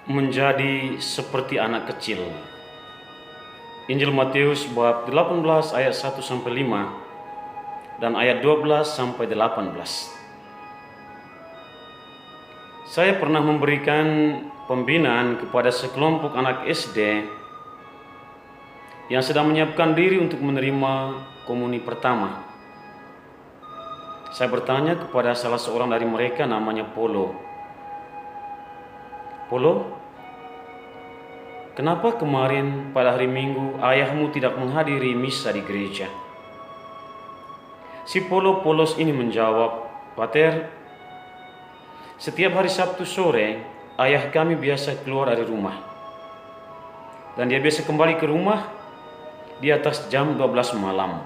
menjadi seperti anak kecil. Injil Matius bab 18 ayat 1 sampai 5 dan ayat 12 sampai 18. Saya pernah memberikan pembinaan kepada sekelompok anak SD yang sedang menyiapkan diri untuk menerima komuni pertama. Saya bertanya kepada salah seorang dari mereka, namanya Polo. Polo, kenapa kemarin pada hari Minggu ayahmu tidak menghadiri misa di gereja? Si Polo polos ini menjawab, "Pater, setiap hari Sabtu sore ayah kami biasa keluar dari rumah. Dan dia biasa kembali ke rumah di atas jam 12 malam.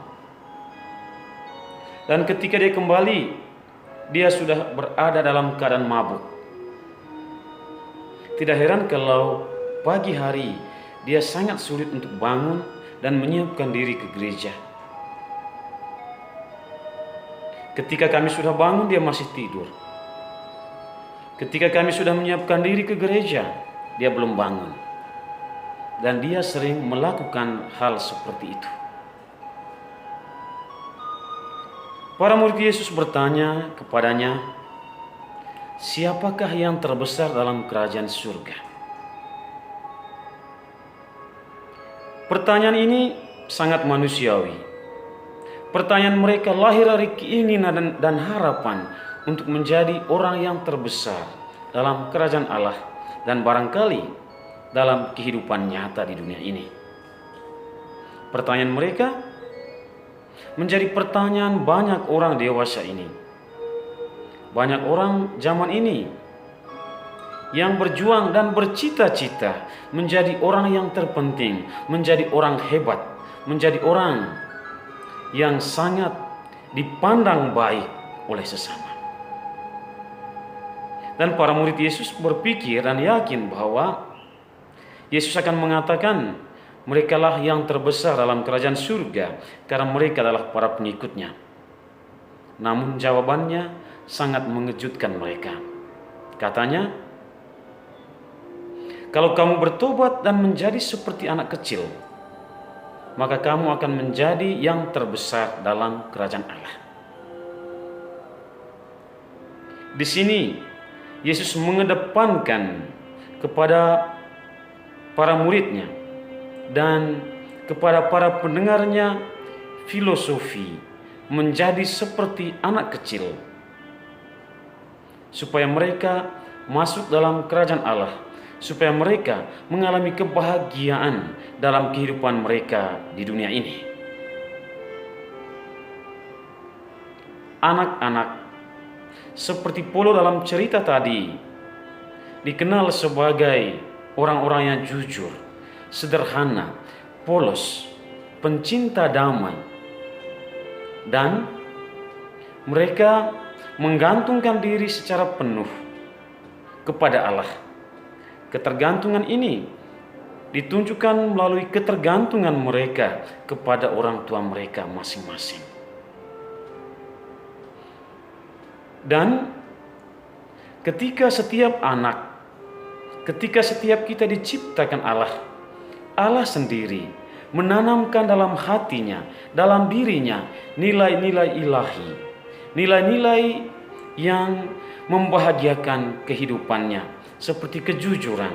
Dan ketika dia kembali, dia sudah berada dalam keadaan mabuk. Tidak heran kalau pagi hari dia sangat sulit untuk bangun dan menyiapkan diri ke gereja. Ketika kami sudah bangun, dia masih tidur. Ketika kami sudah menyiapkan diri ke gereja, dia belum bangun. Dan dia sering melakukan hal seperti itu." Para murid Yesus bertanya kepadanya, "Siapakah yang terbesar dalam kerajaan surga?" Pertanyaan ini sangat manusiawi. Pertanyaan mereka lahir dari keinginan dan harapan untuk menjadi orang yang terbesar dalam kerajaan Allah dan barangkali dalam kehidupan nyata di dunia ini. Pertanyaan mereka menjadi pertanyaan banyak orang dewasa ini. Banyak orang zaman ini yang berjuang dan bercita-cita menjadi orang yang terpenting, menjadi orang hebat, menjadi orang yang sangat dipandang baik oleh sesama. Dan para murid Yesus berpikir dan yakin bahwa Yesus akan mengatakan merekalah yang terbesar dalam kerajaan surga karena mereka adalah para pengikutnya. Namun jawabannya sangat mengejutkan mereka. Katanya, "Kalau kamu bertobat dan menjadi seperti anak kecil, maka kamu akan menjadi yang terbesar dalam kerajaan Allah." Di sini Yesus mengedepankan kepada para muridnya dan kepada para pendengarnya filosofi menjadi seperti anak kecil, supaya mereka masuk dalam kerajaan Allah, supaya mereka mengalami kebahagiaan dalam kehidupan mereka di dunia ini. Anak-anak seperti Polo dalam cerita tadi dikenal sebagai orang-orang yang jujur, sederhana, polos, pencinta damai, dan mereka menggantungkan diri secara penuh kepada Allah. Ketergantungan ini ditunjukkan melalui ketergantungan mereka kepada orang tua mereka masing-masing. Dan ketika setiap kita diciptakan Allah sendiri menanamkan dalam hatinya, dalam dirinya nilai-nilai ilahi, nilai-nilai yang membahagiakan kehidupannya, seperti kejujuran,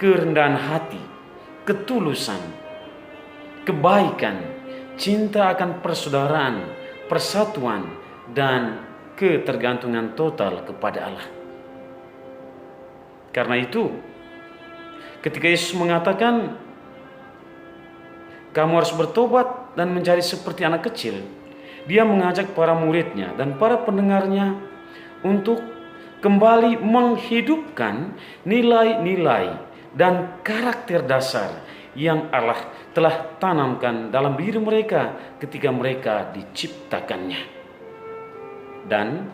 kerendahan hati, ketulusan, kebaikan, cinta akan persaudaraan, persatuan, dan ketergantungan total kepada Allah. Karena itu, ketika Yesus mengatakan kamu harus bertobat dan menjadi seperti anak kecil, dia mengajak para muridnya dan para pendengarnya untuk kembali menghidupkan nilai-nilai dan karakter dasar yang Allah telah tanamkan dalam diri mereka ketika mereka diciptakannya. Dan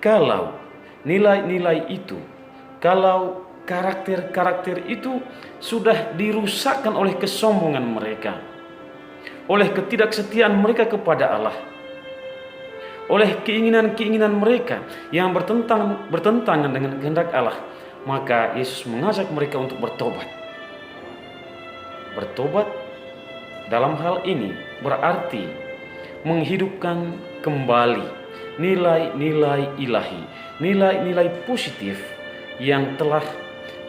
kalau nilai-nilai itu, kalau karakter-karakter itu sudah dirusakkan oleh kesombongan mereka, oleh ketidaksetiaan mereka kepada Allah, oleh keinginan-keinginan mereka yang bertentangan dengan kehendak Allah, maka Yesus mengajak mereka untuk bertobat. Bertobat dalam hal ini berarti menghidupkan kembali nilai-nilai ilahi, nilai-nilai positif yang telah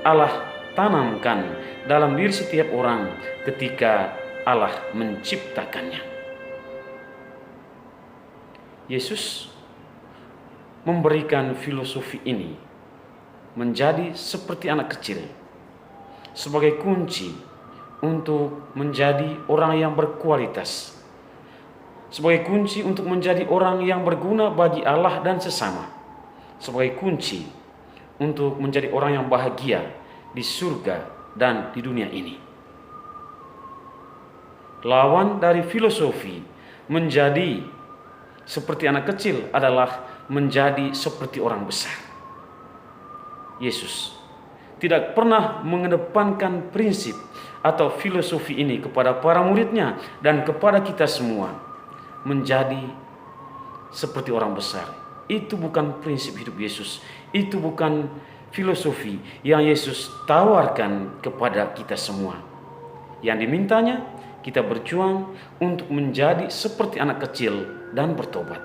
Allah tanamkan dalam diri setiap orang ketika Allah menciptakannya. Yesus memberikan filosofi ini menjadi seperti anak kecil sebagai kunci untuk menjadi orang yang berkualitas, sebagai kunci untuk menjadi orang yang berguna bagi Allah dan sesama, sebagai kunci untuk menjadi orang yang bahagia di surga dan di dunia ini. Lawan dari filosofi menjadi seperti anak kecil adalah menjadi seperti orang besar. Yesus tidak pernah mengedepankan prinsip atau filosofi ini kepada para muridnya dan kepada kita semua. Menjadi seperti orang besar, itu bukan prinsip hidup Yesus. Itu bukan filosofi yang Yesus tawarkan kepada kita semua. Yang dimintanya, kita berjuang untuk menjadi seperti anak kecil dan bertobat.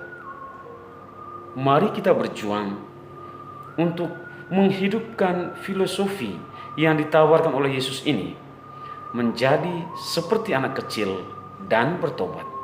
Mari kita berjuang untuk menghidupkan filosofi yang ditawarkan oleh Yesus ini menjadi seperti anak kecil dan bertobat.